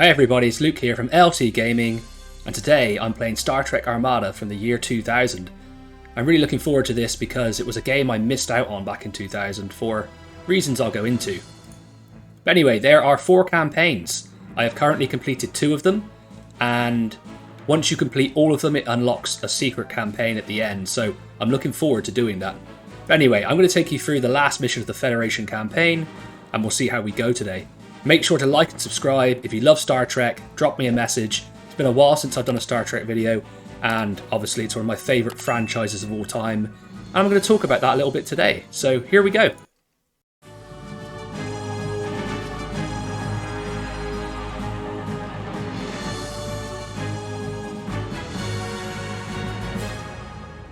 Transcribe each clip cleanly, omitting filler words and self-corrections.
Hi everybody, it's Luke here from LT Gaming, and today I'm playing Star Trek Armada from the year 2000. I'm really looking forward to this because it was a game I missed out on back in 2000 for reasons I'll go into. But anyway, there are 4 campaigns. I have currently completed 2 of them, and once you complete all of them it unlocks a secret campaign at the end, so I'm looking forward to doing that. But anyway, I'm going to take you through the last mission of the Federation campaign, and we'll see how we go today. Make sure to like and subscribe. If you love Star Trek, drop me a message. It's been a while since I've done a Star Trek video, and obviously it's one of my favourite franchises of all time. And I'm going to talk about that a little bit today. So here we go.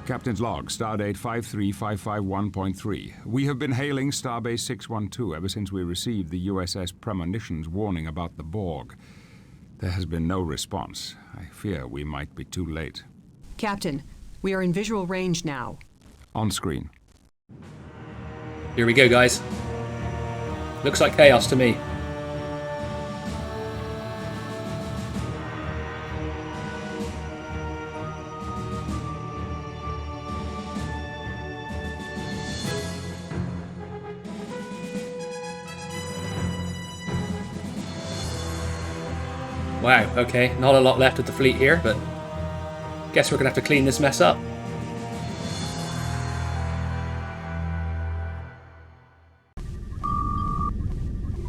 Captain's log, stardate 53551.3. We have been hailing Starbase 612 ever since we received the USS Premonition's warning about the Borg. There has been no response. I fear we might be too late. Captain, we are in visual range now. On screen. Here we go, guys. Looks like chaos to me. Wow, okay, not a lot left of the fleet here, but guess we're going to have to clean this mess up.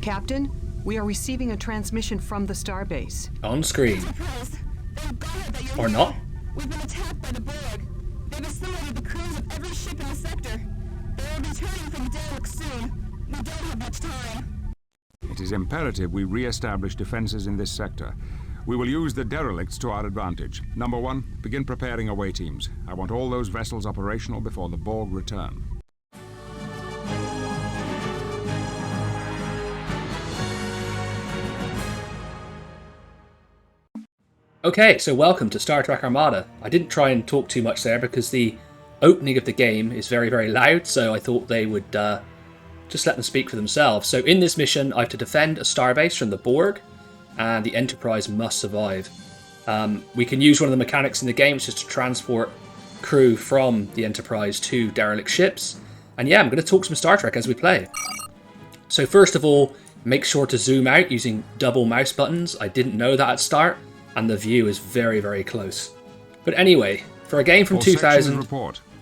Captain, we are receiving a transmission from the starbase. On screen. Surprise. Thank God that you're Or here. not. We've been attacked by the Borg. They've assimilated the crews of every ship in the sector. They're returning from Derek soon. We don't have much time. It is imperative we re-establish defenses in this sector. We will use the derelicts to our advantage. Number 1, begin preparing away teams. I want all those vessels operational before the Borg return. Okay, so welcome to Star Trek Armada. I didn't try and talk too much there because the opening of the game is very, very loud, so I thought they would just let them speak for themselves. So in this mission, I have to defend a starbase from the Borg, and the Enterprise must survive. We can use one of the mechanics in the game, which is to transport crew from the Enterprise to derelict ships. And yeah, I'm going to talk some Star Trek as we play. So first of all, make sure to zoom out using double mouse buttons. I didn't know that at start, and the view is very, very close. But anyway, for a game from 2000,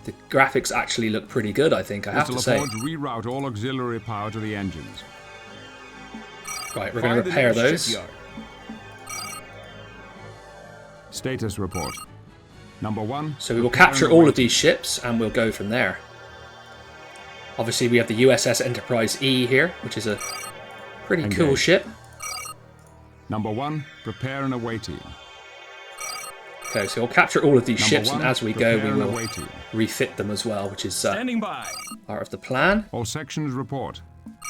the graphics actually look pretty good, I think, I have to say. Mr. LaForge, reroute all auxiliary power to the engines. Right, we're going to repair those. Status report. Number 1. So we will capture all of these ships, and we'll go from there. Obviously, we have the USS Enterprise E here, which is a pretty cool ship. Number 1, prepare an away team. Okay, so we'll capture all of these ships, and as we go, we will away team. refit them as well, which is Standing by. part of the plan. All sections report.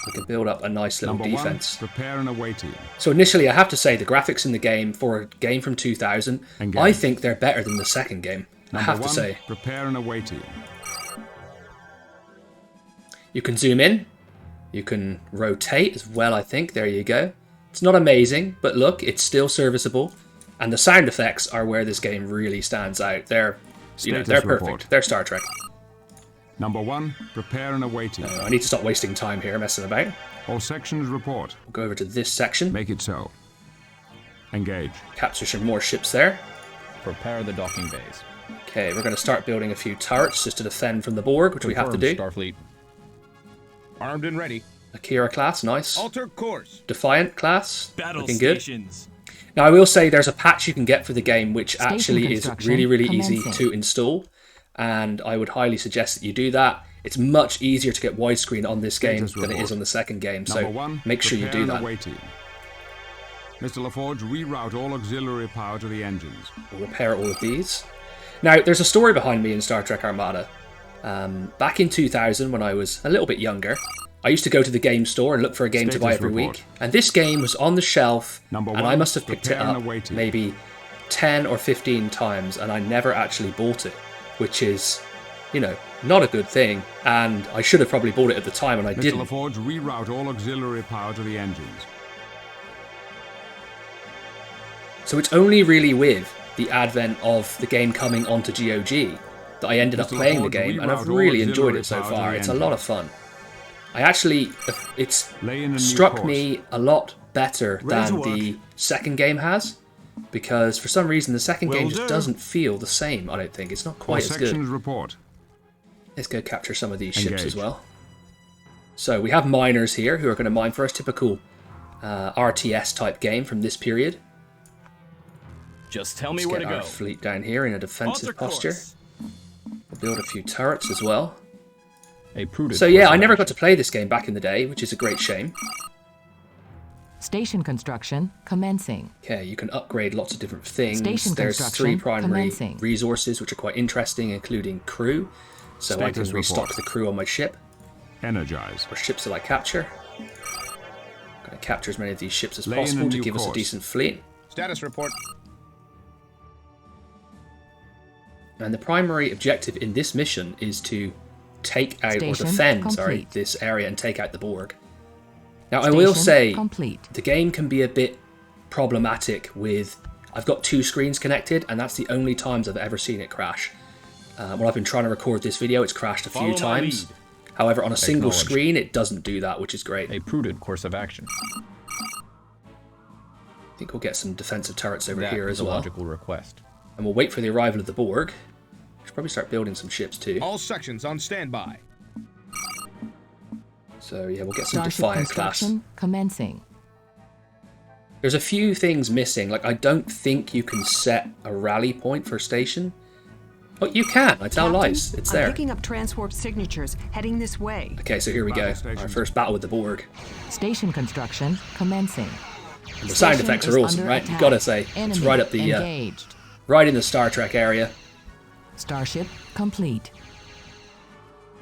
We can build up a nice little Number defense. 1, prepare an away team. So initially, I have to say, the graphics in the game, for a game from 2000, I think they're better than the second game. I have to say. Prepare an away team. You can zoom in. You can rotate as well, I think. There you go. It's not amazing, but look, it's still serviceable. And the sound effects are where this game really stands out. They're, they're perfect. They're Star Trek. Number 1, prepare an away team. I need to stop wasting time here messing about. All sections report. We'll go over to this section. Make it so. Engage. Capture some more ships there. Prepare the docking bays. Okay, we're going to start building a few turrets just to defend from the Borg, which we have to do. Starfleet. Armed and ready. Akira class, nice. Alter course. Defiant class, Battle looking good. stations. Now I will say there's a patch you can get for the game which Station actually is really, really easy commencing. to install, and I would highly suggest that you do that. It's much easier to get widescreen on this game than it is on the second game, so Number 1, make sure you do prepare an that. away team. Mr. LaForge, reroute all auxiliary power to the engines. We'll repair all of these. Now, there's a story behind me in Star Trek Armada. Back in 2000, when I was a little bit younger, I used to go to the game store and look for a game to buy every week. And this game was on the shelf, and I must have picked it up maybe 10 or 15 times, and I never actually bought it, which is, you know, not a good thing. And I should have probably bought it at the time, and I didn't. Mr. LaForge, reroute all auxiliary power to the engines. So it's only really with the advent of the game coming onto GOG that I ended up playing the game, and I've really enjoyed it so far. It's a lot of fun. It's struck me a lot better than the second game has, because for some reason the second game just doesn't feel the same, I don't think. It's not quite as good. Report. Let's go capture some of these ships as well. So we have miners here who are going to mine for us, typical RTS type game from this period. Just tell me where to go. Our fleet down here in a defensive posture. We'll build a few turrets as well. So yeah, I never got to play this game back in the day, which is a great shame. Station construction commencing. Okay, you can upgrade lots of different things. Station There's 3 primary commencing. resources which are quite interesting, including crew. So I can restock the crew on my ship. Energize. Or ships that I capture. I'm going to capture as many of these ships as possible to give us a decent fleet. Status report. And the primary objective in this mission is to take out, or Station defend, complete. this area and take out the Borg. Now, I Station will say, complete. the game can be a bit problematic with... I've got 2 screens connected, and that's the only times I've ever seen it crash. When I've been trying to record this video, it's crashed a few times. However, on a single screen, it doesn't do that, which is great. A prudent course of action. I think we'll get some defensive turrets over That here is as a well. logical request. And we'll wait for the arrival of the Borg. Should probably start building some ships too. All sections on standby. So yeah, we'll get some Starship Defiant class. construction commencing. There's a few things missing. Like, I don't think you can set a rally point for a station. Oh, you can. I tell lies. It's there. I'm picking up transwarp signatures, heading this way. Okay, so here we go. Our first battle with the Borg. Station construction commencing. And the sound Station effects is are awesome, under right? attack. You've got to say. It's Enemy right up the... engaged. right in the Star Trek area. Starship complete.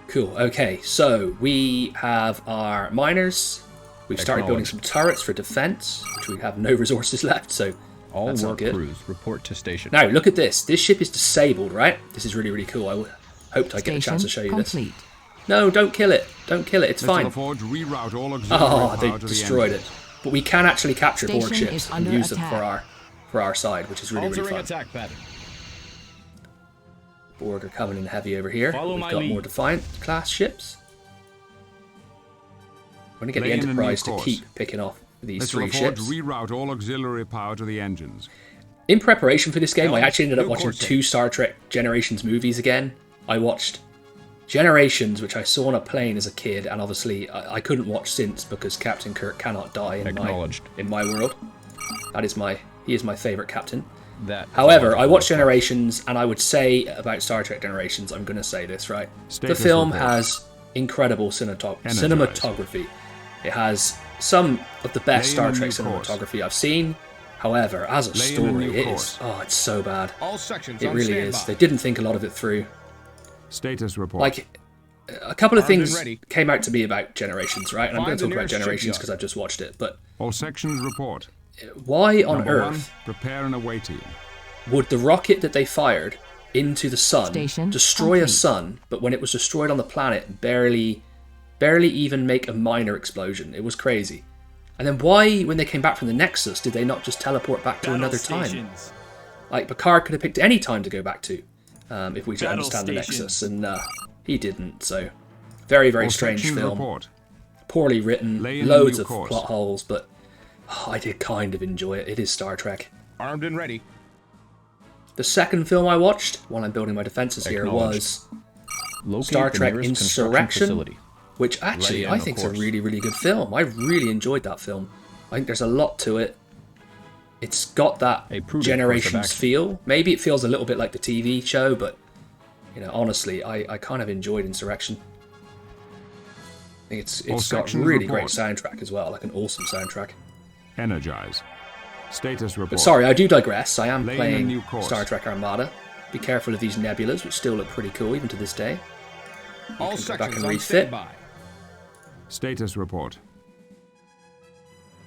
Cool. Okay, so we have our miners. We've started building some turrets for defense, which we have no resources left, so All that's not work good. crews report to station. Now, look at this. This ship is disabled, right? This is really, really cool. I hoped I'd get a Station chance to show you complete. this. No, don't kill it. Don't kill it. It's Mr. fine. LaForge, reroute all auxiliary Oh, power they to the destroyed engine. it. But we can actually capture Borg Station ships is and under use them attack. for our side, which is really, really Altering fun. attack pattern. Borg are coming in heavy over here. Follow We've my got lead. more Defiant class ships. I'm going to get the Lay in a new Enterprise to course. keep picking off these Mr. 3 LaForge, ships. reroute all auxiliary power to the engines. In preparation for this game, I actually ended up new watching course 2 Star Trek Generations movies again. I watched Generations, which I saw on a plane as a kid, and obviously I couldn't watch since because Captain Kirk cannot die in my world. He is my favourite captain. However, I watched Generations, and I would say about Star Trek Generations, I'm going to say this, right? Status the film report. has incredible Energize. cinematography. It has some of the best Lay in Star a Trek new course. cinematography I've seen. However, as a Lay in a story, new it course. is... Oh, it's so bad. All sections It on really standby. is. They didn't think a lot of it through. Status report. Like, a couple of Armed and things ready. came out to me about Generations, right? And I'm going Find to the talk about nearest Generations shipyard. because I've just watched it. But all sections report. why on Number earth 1, prepare an away team. would the rocket that they fired into the sun Station destroy a complete. sun, but when it was destroyed on the planet, barely even make a minor explosion? It was crazy. And then why, when they came back from the Nexus, did they not just teleport back to another time? Like, Picard could have picked any time to go back to, if we could understand the Nexus, and he didn't, so... Very, very All strange sections film. report. Poorly written, Lay in a loads new of course. plot holes, but I did kind of enjoy it. It is Star Trek. Armed and ready. The second film I watched, while I'm building my defenses here, was Locate Star the Trek nearest construction Insurrection, facility. which actually Lay in I a think is a course. really, really good film. I really enjoyed that film. I think there's a lot to it. It's got that A prudent course of Generations action. feel. Maybe it feels a little bit like the TV show, but you know, honestly, I kind of enjoyed Insurrection. I think it's got sections really report. great soundtrack as well, like an awesome soundtrack. Energize. Status report. But sorry, I do digress. I am Lay in a playing new course. Star Trek Armada. Be careful of these nebulas, which still look pretty cool even to this day. All can go back sections and on refit. standby. Status report.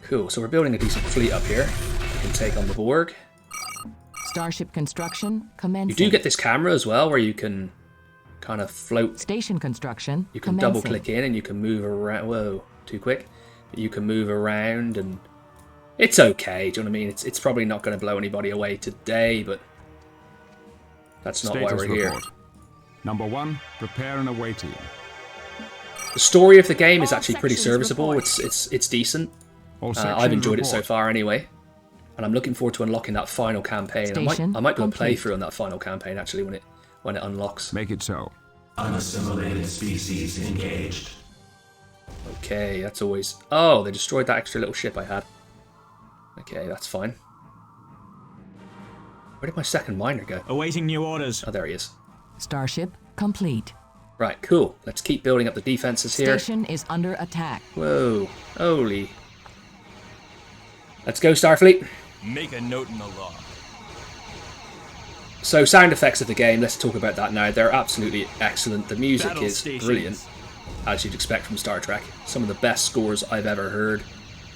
Cool, so we're building a decent fleet up here. We can take on the Borg. Starship construction commencing. You do get this camera as well, where you can kind of float. Station construction You can commencing. double click in and you can move around. Whoa, too quick. But you can move around and It's okay, do you know what I mean? It's probably not going to blow anybody away today, but that's not why Status we're here. report. Number 1, prepare an away team. The story of the game is All actually pretty sections serviceable. report. It's decent. All I've sections enjoyed it so report. far anyway, and I'm looking forward to unlocking that final campaign. Station I might do a complete. playthrough on that final campaign actually when it unlocks. Make it so. Unassimilated species engaged. Okay, that's always... Oh, they destroyed that extra little ship I had. Okay, that's fine. Where did my second miner go? Awaiting new orders. Oh, there he is. Starship complete. Right, cool. Let's keep building up the defenses here. Station is under attack. Whoa, holy. Let's go, Starfleet. Make a note in the log. So, sound effects of the game, let's talk about that now. They're absolutely excellent. The music Battle is stations. brilliant, as you'd expect from Star Trek. Some of the best scores I've ever heard.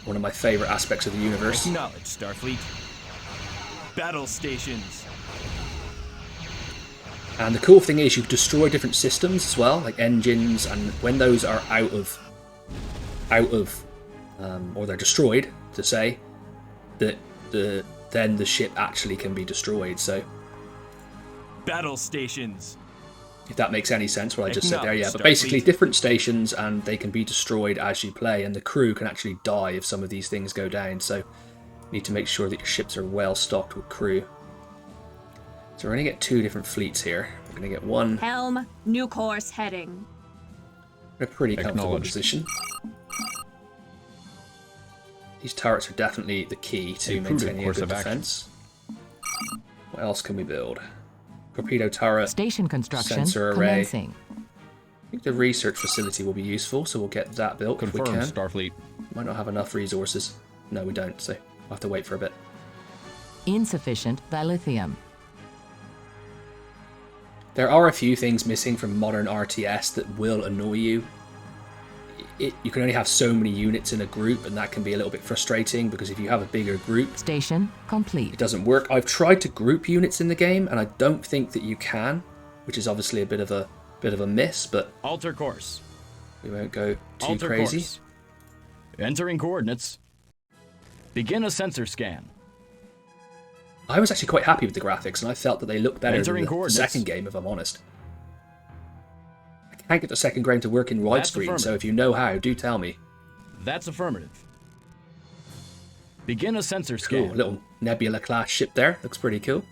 One of my favourite aspects of the universe. Acknowledge, Starfleet. Battle stations. And the cool thing is you destroy different systems as well, like engines, and when those are out of, or they're destroyed, to say, that then the ship actually can be destroyed. So Battle stations. if that makes any sense, what I just said there, yeah. But Starfleet. basically, different stations, and they can be destroyed as you play, and the crew can actually die if some of these things go down. So you need to make sure that your ships are well stocked with crew. So we're going to get 2 different fleets here. We're going to get one Helm, new course heading. in a pretty comfortable Acknowledged. position. These turrets are definitely the key to A prudent maintaining a course good of action. defense. What else can we build? Torpedo turret. Station construction Sensor array. commencing. I think the research facility will be useful, so we'll get that built if we Confirm, can. Starfleet. Might not have enough resources. No, we don't, so we'll have to wait for a bit. Insufficient dilithium. There are a few things missing from modern RTS that will annoy you. You can only have so many units in a group, and that can be a little bit frustrating because if you have a bigger group, Station complete. it doesn't work. I've tried to group units in the game, and I don't think that you can, which is obviously a bit of a miss. But Alter course. we won't go too Alter crazy. course. Entering coordinates. Begin a sensor scan. I was actually quite happy with the graphics, and I felt that they looked better Entering than the coordinates. second game, if I'm honest. I can't get the second game to work in That's widescreen, so affirmative. if you know how, do tell me. That's affirmative. Begin a sensor Cool, scan. little Nebula class ship there. Looks pretty cool.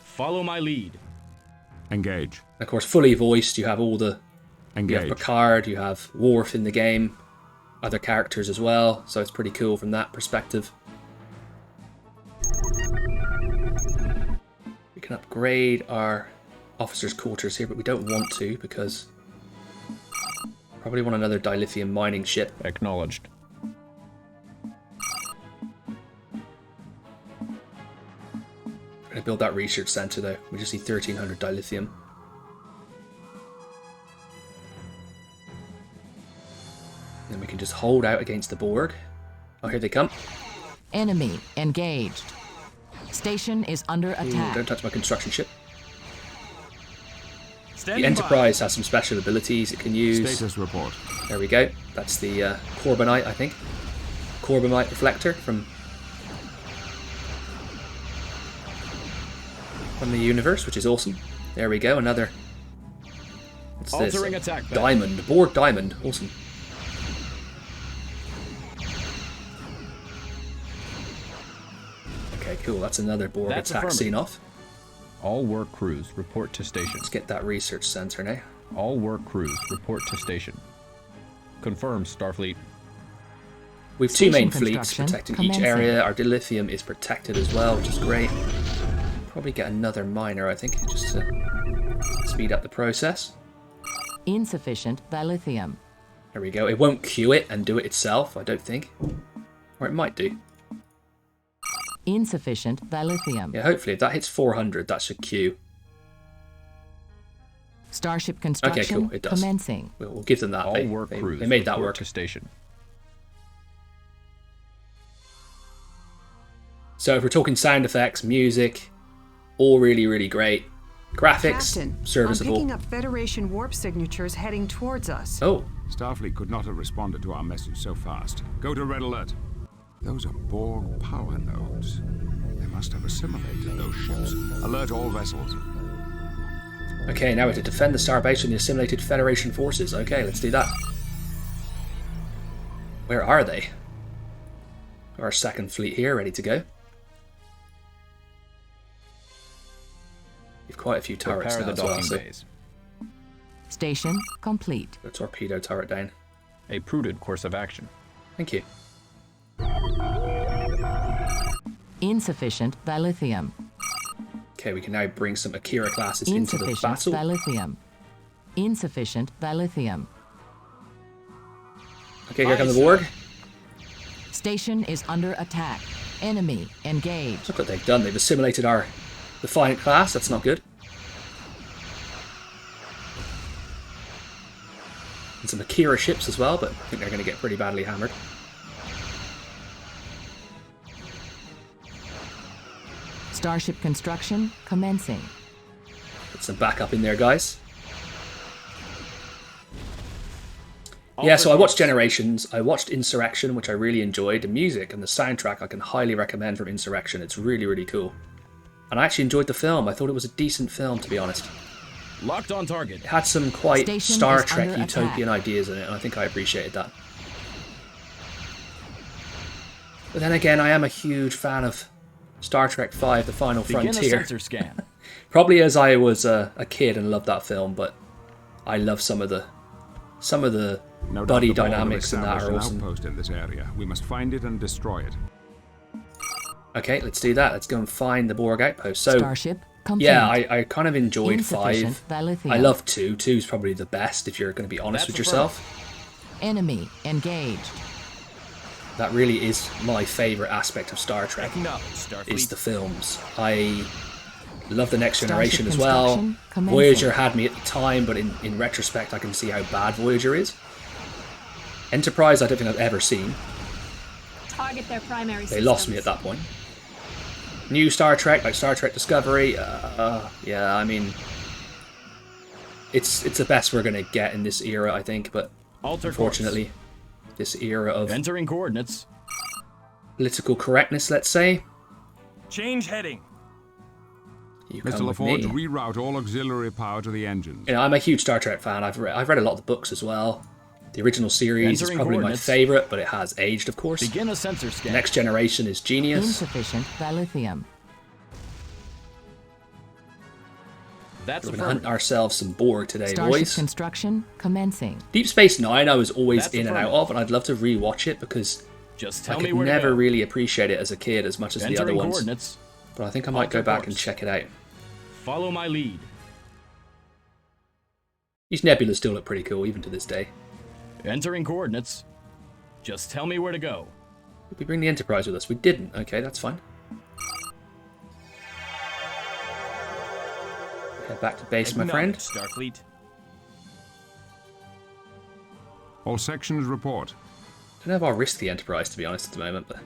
Follow my lead. Engage. And of course, fully voiced, you have all the... You have Engage. Picard, you have Worf in the game, other characters as well, so it's pretty cool from that perspective. We can upgrade our officers' quarters here, but we don't want to because probably want another dilithium mining ship. Acknowledged. We're going to build that research center though. We just need 1300 dilithium. Then we can just hold out against the Borg. Oh, here they come. Enemy engaged. Station is under Ooh, attack. don't touch my construction ship. Standing The Enterprise has some special abilities it can use. Status report. There we go. That's the Corbinite, I think. Corbinite reflector from the universe, which is awesome. There we go. Another. What's this? Altering attack path. Diamond. Borg diamond. Awesome. Okay, cool. That's another Borg That's attack affirmative. scene off. All work crews report to station. Let's get that research center now. All work crews report to station. Confirm, Starfleet. We've two main Station fleets construction protecting each commencing. area. Our dilithium is protected as well, which is great. Probably get another miner, I think, just to speed up the process. Insufficient dilithium. There we go. It won't queue it and do it itself, I don't think. Or it might do. Insufficient dilithium. Yeah, hopefully if that hits 400, that should queue. Starship construction cool, it does. commencing. We'll give them that. All They, work they, crews they made that report work. to station. So if we're talking sound effects, music, all really, really great. Graphics, Captain, serviceable. I'm picking up Federation warp signatures heading towards us. Oh, Starfleet could not have responded to our message so fast. Go to red alert. Those are Borg power nodes. They must have assimilated those ships. Alert all vessels. okay, now we have to defend the starbase from the assimilated Federation forces. Okay, let's do that. Where are they? Our second fleet here, ready to go. We've quite a few turrets Prepare now the as well, docking so bays. Station complete. the torpedo turret down. A prudent course of action. Thank you. Insufficient dilithium. Okay, we can now bring some Akira classes into the Insufficient battle. dilithium. Insufficient dilithium. Okay, here come the Borg. Station is under attack. Enemy engaged. Look what they've done. They've assimilated our Defiant class. That's not good. And some Akira ships as well, but I think they're going to get pretty badly hammered. Starship construction commencing. Put some backup in there, guys. Yeah, so I watched Generations, I watched Insurrection, which I really enjoyed. The music and the soundtrack I can highly recommend from Insurrection. It's really, really cool. And I actually enjoyed the film. I thought it was a decent film, to be honest. Locked on target. It had some quite Station Star is Trek under utopian attack. ideas in it, and I think I appreciated that. But then again, I am a huge fan of Star Trek V, The Final Begin a Frontier. sensor scan. Probably as I was a kid and loved that film, but I love some of the No doubt buddy the Borg have dynamics in that established are an awesome. outpost in this area. We must find it and destroy it. Okay, let's do that. Let's go and find the Borg outpost. So, Starship complete. yeah, I kind of enjoyed 5. Insufficient dilithium. I love 2. 2 is probably the best if you're going to be honest That's with affirmed. yourself. Enemy engaged. That really is my favourite aspect of Star Trek, Acknowledge, Starfleet. is the films. I love The Next Starship Generation as well. construction commencing. Voyager had me at the time, but in retrospect I can see how bad Voyager is. Enterprise I don't think I've ever seen. Target their primary They lost me at that point. New Star Trek, like Star Trek Discovery, yeah, I mean, it's the best we're going to get in this era, I think, but Alter unfortunately, this era of course. Entering coordinates. political correctness, let's say, Change heading. you Mr. come with LaForge, me. reroute all auxiliary power to the engines. You know, I'm a huge Star Trek fan. I've read a lot of the books as well. The original series is Entering probably my coordinates. favourite, but it has aged, of course. Begin a sensor scan. Next Generation is genius. Insufficient dilithium. That's We're going to hunt affirmative. ourselves some Borg today, Starship boys. construction commencing. Deep Space Nine I was always That's in and out affirmative. of, and I'd love to rewatch it because Just I tell me could where never to go. really appreciate it as a kid as much as the other Entering ones. coordinates. But I think I might go Alter back course. and check it out. Follow my lead. These nebulas still look pretty cool, even to this day. Entering coordinates. Just tell me where to go. Did we bring the Enterprise with us? We didn't. Okay, that's fine. Head back to base, my friend. Acknowledge, Starfleet. All sections report. Don't know if I'll risk the Enterprise, to be honest, at the moment, but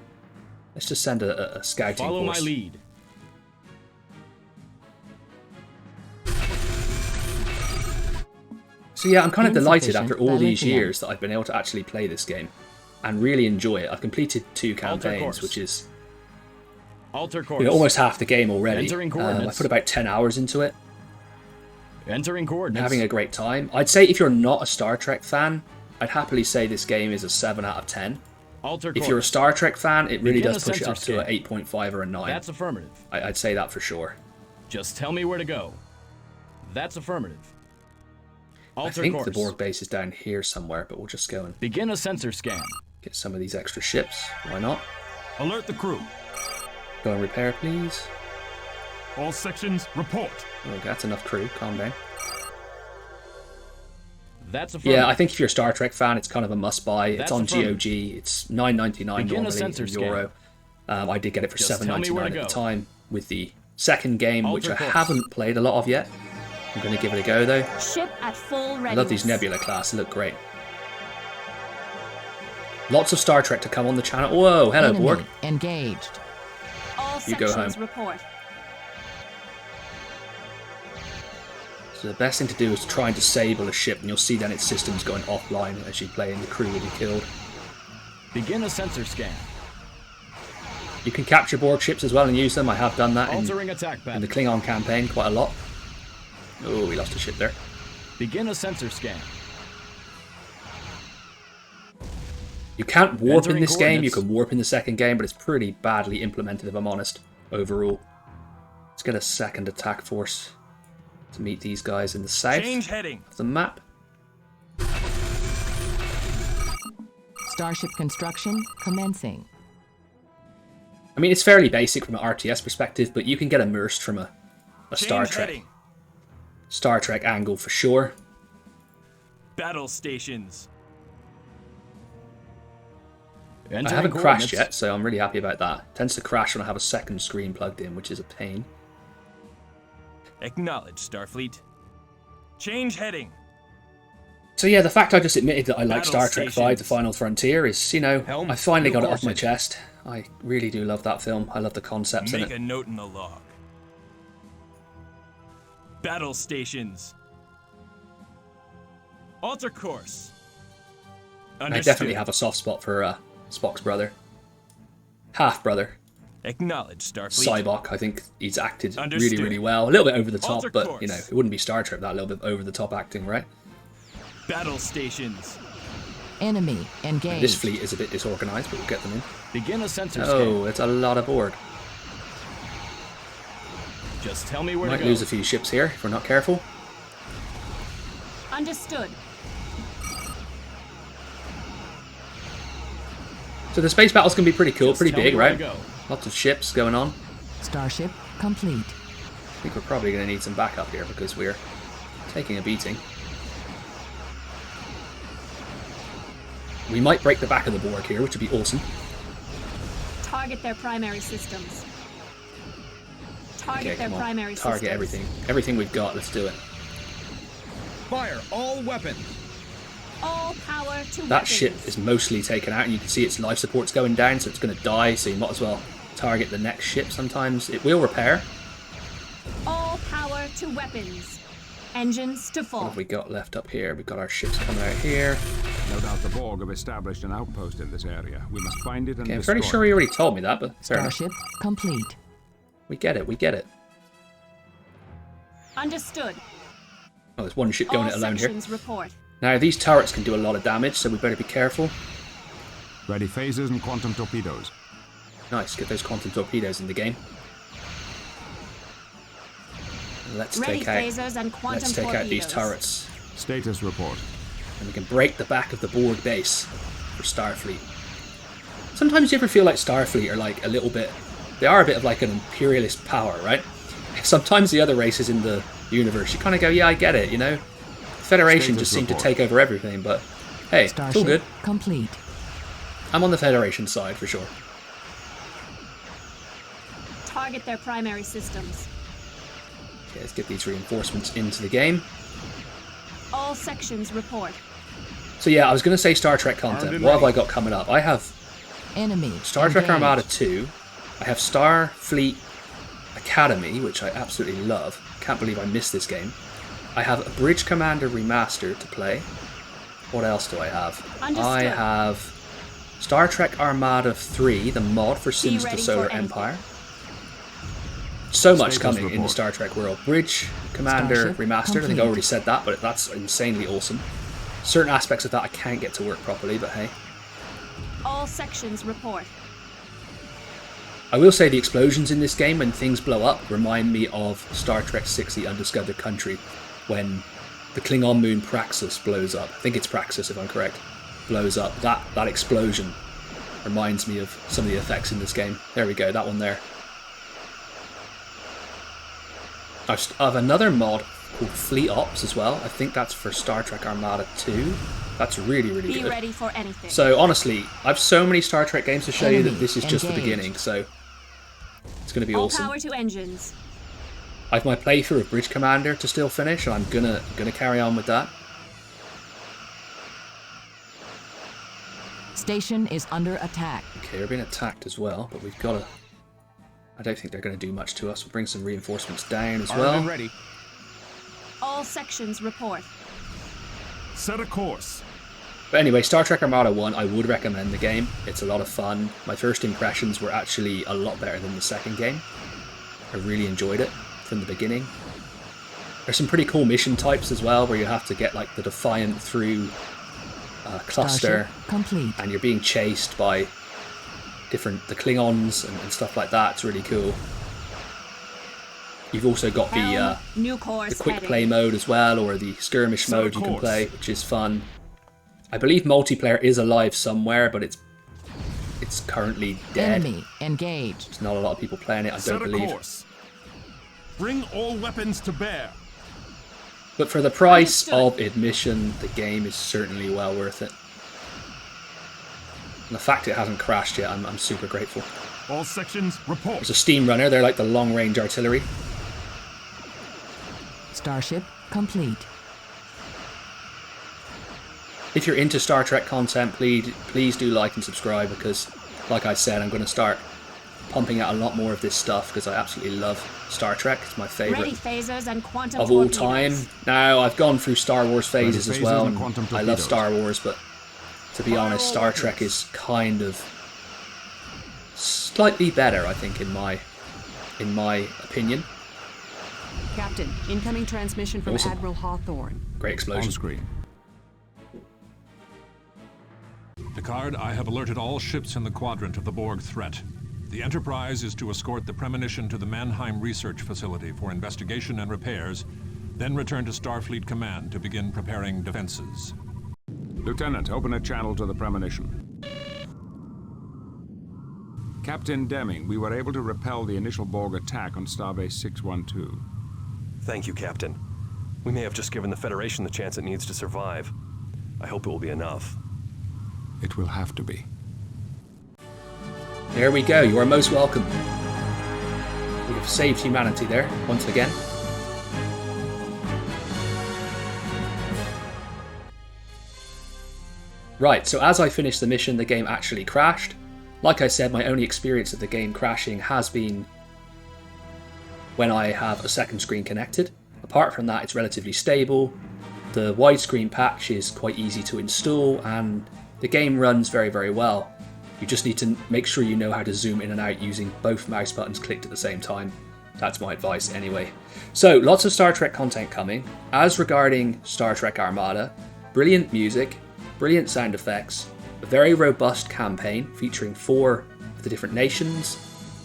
let's just send a scouting Follow my force. lead. So yeah, I'm kind of delighted Insufficient after all these dilithium. years that I've been able to actually play this game and really enjoy it. I've completed 2 Alter campaigns, course. which is Alter course. almost half the game already. Entering I coordinates. put about 10 hours into it. Entering coordinates. Having a great time. I'd say if you're not a Star Trek fan, I'd happily say this game is a 7 out of 10. Alter If course. you're a Star Trek fan, it really Begin does a push it sensor up to an scan. 8.5 or a 9. That's affirmative. I'd say that for sure. Just tell me where to go. That's affirmative. I Alter think course. the Borg base is down here somewhere, but we'll just go and Begin a sensor scan. get some of these extra ships. Why not? Alert the crew. Go and repair, please. All sections report. Oh, that's enough crew. Calm down. That's affirmative. Yeah, I think if you're a Star Trek fan, it's kind of a must-buy. It's That's on affirmative. GOG. It's $9.99 Begin a normally sensor in scan. Euro. I did get it for Just tell me where $7.99 to at the go. time with the second game, which Alter I course. haven't played a lot of yet. I'm going to give it a go, though. Ship at full readiness. I love these Nebula class. They look great. Lots of Star Trek to come on the channel. Whoa, hello, Enemy Borg. engaged. All You go sections home. report. So the best thing to do is to try and disable a ship, and you'll see then its systems going offline as you play, and the crew will be killed. Begin a sensor scan. You can capture Borg ships as well and use them. I have done that Altering attack in pattern. the Klingon campaign quite a lot. Oh, we lost a ship there. Begin a sensor scan. You can't warp in Entering this game. You coordinates. can warp in the second game, but it's pretty badly implemented, if I'm honest, overall. Let's get a second attack force to meet these guys in the south Change heading. of the map. Starship construction commencing. I mean, it's fairly basic from an RTS perspective, but you can get immersed from a Star Change Trek heading. Star Trek angle for sure. Battle stations. I Entering haven't crashed coordinates. yet, so I'm really happy about that. It tends to crash when I have a second screen plugged in, which is a pain. Acknowledge, Starfleet. Change heading. So yeah, the fact I just admitted that I like Battle Star Trek V, stations. The Final Frontier, is, you know, Helm, I finally new got it off my courses. chest. I really do love that film. I love the concepts in Make it. a note in the log. Battle stations. Alter course. I Understood. definitely have a soft spot for Spock's brother. Half-brother. Acknowledge, Starfleet. Cybok, I think he's acted really, Understood. really well. A little bit over the top, Alter but, course. you know, it wouldn't be Star Trek that little bit over the top acting, right? Battle stations. Enemy engaged. This fleet is a bit disorganized, but we'll get them in. Begin a sensor Oh, it's a lot of Borg. scan. Just tell me where Might to go. lose a few ships here if we're not careful. Understood. So the space battles can be pretty cool, Just pretty tell me big, where to right? go. Lots of ships going on. Starship complete. I think we're probably going to need some backup here because we're taking a beating. We might break the back of the Borg here, which would be awesome. Target their primary systems. Target Okay, their come on. primary Target systems. everything. Everything we've got, let's do it. Fire all weapons. All power to That weapons. ship is mostly taken out, and you can see its life support's going down, so it's going to die, so you might as well target the next ship sometimes. It will repair. All power to weapons. Engines to What full. have we got left up here? We've got our ships coming out here. No doubt the Borg have established an outpost in this area. We must find it and Okay, I'm destroy fairly sure it. he already told me that, but fair enough. Starship complete. We get it, we get it. Understood. Oh, there's one ship going All it alone here. sections report. Now, these turrets can do a lot of damage, so we better be careful. Ready phasers and quantum torpedoes. Nice, get those quantum torpedoes in the game. Let's Ready take out, phasers and quantum let's take out these torpedoes. turrets, Status report. and we can break the back of the Borg base for Starfleet. Sometimes you ever feel like Starfleet are like a little bit, they are a bit of like an imperialist power, right? Sometimes the other races in the universe, you kind of go, yeah, I get it, you know? Federation Status just seem to report. take over everything, but hey, it's all good. Starship complete. I'm on the Federation side for sure. Target their primary systems. Okay, let's get these reinforcements into the game. All sections report. So yeah, I was going to say Star Trek Armed content. and What have I ready. got coming up? I have Enemy Star Trek engaged. Armada 2. I have Starfleet Academy, which I absolutely love. Can't believe I missed this game. I have a Bridge Commander Remastered to play. What else do I have? Understood. I have Star Trek Armada 3, the mod for Sins of the ready Solar for anything. Empire. So much Status coming in the report. Star Trek world. Bridge Commander Starship Remastered, I think I complete. already said that, but that's insanely awesome. Certain aspects of that I can't get to work properly, but hey. All sections report. I will say the explosions in this game when things blow up remind me of Star Trek VI: The Undiscovered Country, when the Klingon moon Praxis blows up. I think it's Praxis if I'm correct. Blows up. That explosion reminds me of some of the effects in this game. There we go, that one there. I have another mod called Fleet Ops as well. I think that's for Star Trek Armada 2. That's really, really Be good. ready for anything. So honestly, I have so many Star Trek games to show you that Enemy this is just the engaged. beginning, so it's going to be All awesome. power to engines. I have my playthrough of Bridge Commander to still finish, and I'm gonna carry on with that. Station is under attack. Okay, we're being attacked as well, but we've got to... I don't think they're going to do much to us. We'll bring some reinforcements down as Armed and well. ready. All All sections report. Set a course. But anyway, Star Trek Armada 1, I would recommend the game. It's a lot of fun. My first impressions were actually a lot better than the second game. I really enjoyed it from the beginning. There's some pretty cool mission types as well, where you have to get like the Defiant through a cluster, complete, and you're being chased by the Klingons and stuff like that. It's really cool. You've also got the quick play mode as well, or the skirmish mode you can play, which is fun. I believe multiplayer is alive somewhere, but it's currently dead. Enemy engaged. There's not a lot of people playing it, I don't believe. Course. Bring all weapons to bear. But for the price of admission, the game is certainly well worth it. And the fact it hasn't crashed yet, I'm super grateful. All sections report. There's a steam runner, they're like the long-range artillery. Starship complete. If you're into Star Trek content, please do like and subscribe, because, like I said, I'm going to start pumping out a lot more of this stuff because I absolutely love Star Trek. It's my favourite of all time. Now, I've gone through Star Wars phases as well, and I love Star Wars, but to be honest, Star Trek is kind of slightly better, I think, in my opinion. Captain, incoming transmission from Admiral Hawthorne. Great explosion. On screen. Picard, I have alerted all ships in the quadrant of the Borg threat. The Enterprise is to escort the premonition to the Mannheim Research Facility for investigation and repairs, then return to Starfleet Command to begin preparing defenses. Lieutenant, open a channel to the premonition. Captain Deming, we were able to repel the initial Borg attack on Starbase 612. Thank you, Captain. We may have just given the Federation the chance it needs to survive. I hope it will be enough. It will have to be. There we go, you are most welcome. We have saved humanity there, once again. Right, so as I finished the mission, the game actually crashed. Like I said, my only experience of the game crashing has been when I have a second screen connected. Apart from that, it's relatively stable. The widescreen patch is quite easy to install, and the game runs very, very well. You just need to make sure you know how to zoom in and out using both mouse buttons clicked at the same time. That's my advice anyway. So, lots of Star Trek content coming. As regarding Star Trek Armada, brilliant music, brilliant sound effects, a very robust campaign featuring 4 of the different nations,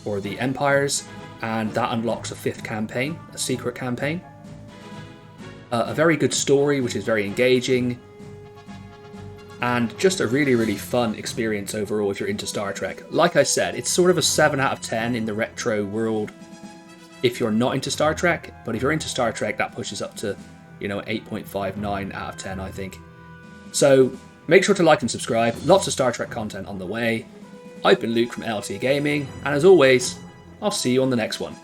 or the empires, and that unlocks a 5th campaign, a secret campaign. A very good story, which is very engaging, and just a really, really fun experience overall if you're into Star Trek. Like I said, it's sort of a 7 out of 10 in the retro world if you're not into Star Trek, but if you're into Star Trek, that pushes up to, 8.59 out of 10, I think. So, make sure to like and subscribe. Lots of Star Trek content on the way. I've been Luke from LT Gaming, and as always, I'll see you on the next one.